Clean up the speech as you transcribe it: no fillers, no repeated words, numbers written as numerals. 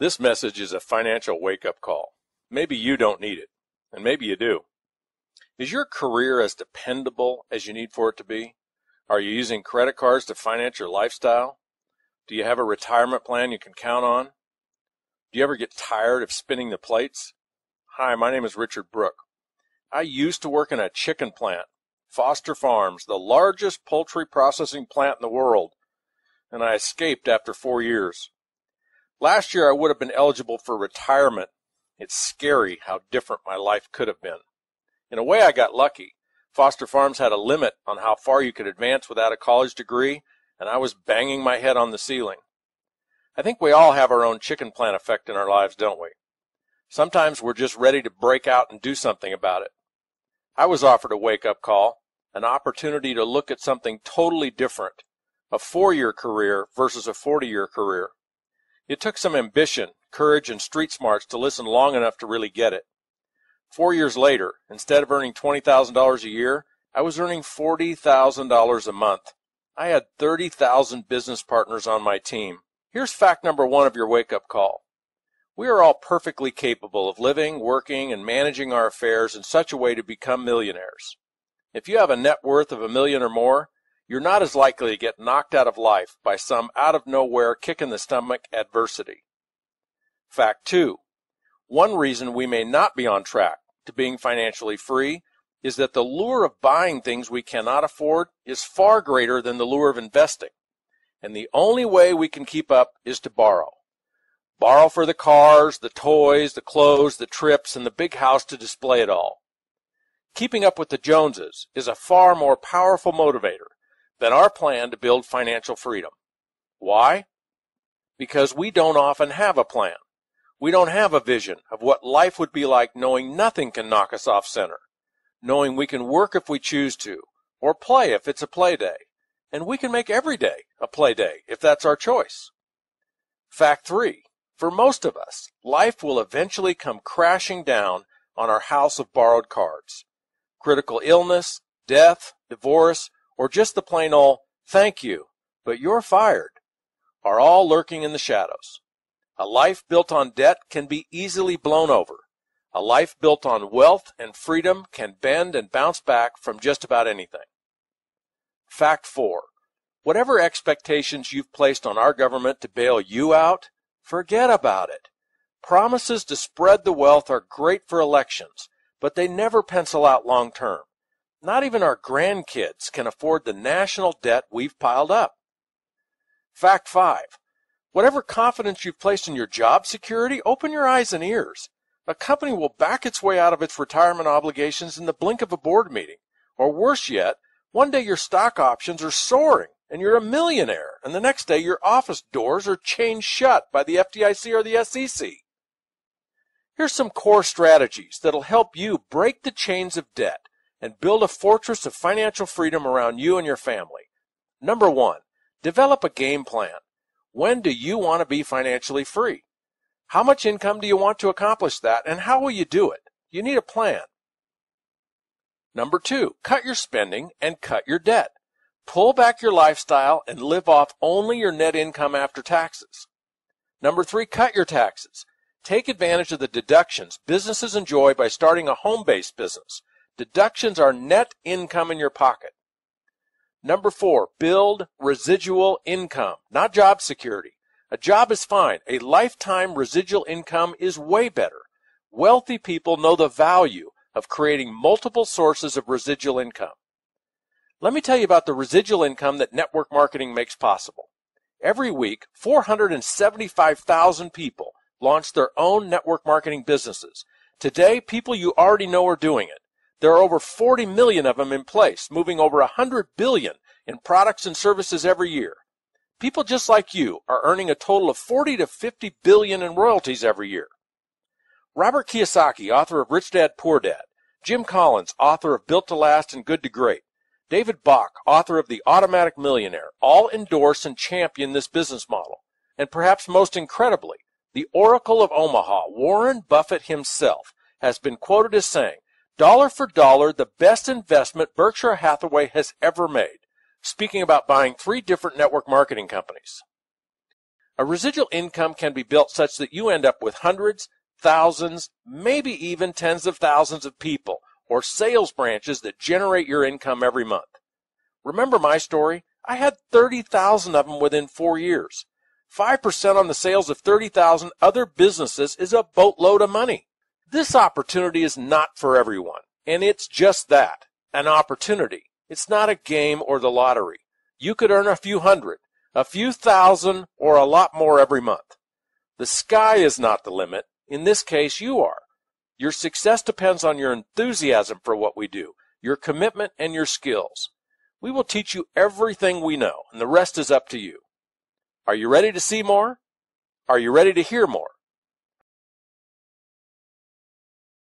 This message is a financial wake-up call. Maybe you don't need it, and maybe you do. Is your career as dependable as you need for it to be? Are you using credit cards to finance your lifestyle? Do you have a retirement plan you can count on? Do you ever get tired of spinning the plates? Hi, my name is Richard Brook. I used to work in a chicken plant, Foster Farms, the largest poultry processing plant in the world, and I escaped after 4 years. Last year I would have been eligible for retirement. It's scary how different my life could have been. In a way, I got lucky. Foster Farms had a limit on how far you could advance without a college degree, and I was banging my head on the ceiling. I think we all have our own chicken plant effect in our lives, don't we? Sometimes we're just ready to break out and do something about it. I was offered a wake-up call, an opportunity to look at something totally different, a 4-year career versus a 40-year career. It took some ambition, courage, and street smarts to listen long enough to really get it. 4 years later, instead of earning $20,000 a year, I was earning $40,000 a month. I had 30,000 business partners on my team. Here's fact number 1 of your wake-up call. We are all perfectly capable of living, working, and managing our affairs in such a way to become millionaires. If you have a net worth of $1 million or more, you're not as likely to get knocked out of life by some out-of-nowhere kick-in-the-stomach adversity. Fact 2. One reason we may not be on track to being financially free is that the lure of buying things we cannot afford is far greater than the lure of investing, and the only way we can keep up is to borrow. Borrow for the cars, the toys, the clothes, the trips, and the big house to display it all. Keeping up with the Joneses is a far more powerful motivator than our plan to build financial freedom. Why? Because we don't often have a plan. We don't have a vision of what life would be like knowing nothing can knock us off center, knowing we can work if we choose to, or play if it's a play day, and we can make every day a play day if that's our choice. Fact 3. For most of us, life will eventually come crashing down on our house of borrowed cards. Critical illness, death, divorce, or just the plain old, "Thank you, but you're fired," are all lurking in the shadows. A life built on debt can be easily blown over. A life built on wealth and freedom can bend and bounce back from just about anything. Fact 4. Whatever expectations you've placed on our government to bail you out, forget about it. Promises to spread the wealth are great for elections, but they never pencil out long term. Not even our grandkids can afford the national debt we've piled up. Fact 5. Whatever confidence you've placed in your job security, open your eyes and ears. A company will back its way out of its retirement obligations in the blink of a board meeting. Or worse yet, one day your stock options are soaring and you're a millionaire, and the next day your office doors are chained shut by the FDIC or the SEC. Here's some core strategies that'll help you break the chains of debt and build a fortress of financial freedom around you and your family. Number 1, develop a game plan. When do you want to be financially free? How much income do you want to accomplish that, and how will you do it? You need a plan. Number 2, cut your spending and cut your debt. Pull back your lifestyle and live off only your net income after taxes. Number 3, cut your taxes. Take advantage of the deductions businesses enjoy by starting a home-based business. Deductions are net income in your pocket. Number 4, build residual income, not job security. A job is fine. A lifetime residual income is way better. Wealthy people know the value of creating multiple sources of residual income. Let me tell you about the residual income that network marketing makes possible. Every week, 475,000 people launch their own network marketing businesses. Today, people you already know are doing it. There are over 40 million of them in place, moving over 100 billion in products and services every year. People just like you are earning a total of 40 to 50 billion in royalties every year. Robert Kiyosaki, author of Rich Dad, Poor Dad, Jim Collins, author of Built to Last and Good to Great, David Bach, author of The Automatic Millionaire, all endorse and champion this business model. And perhaps most incredibly, the Oracle of Omaha, Warren Buffett himself, has been quoted as saying, "Dollar for dollar, the best investment Berkshire Hathaway has ever made," speaking about buying 3 different network marketing companies. A residual income can be built such that you end up with hundreds, thousands, maybe even tens of thousands of people or sales branches that generate your income every month. Remember my story? I had 30,000 of them within 4 years. 5% on the sales of 30,000 other businesses is a boatload of money. This opportunity is not for everyone, and it's just that, an opportunity. It's not a game or the lottery. You could earn a few hundred, a few thousand, or a lot more every month. The sky is not the limit. In this case, you are. Your success depends on your enthusiasm for what we do, your commitment, and your skills. We will teach you everything we know, and the rest is up to you. Are you ready to see more? Are you ready to hear more?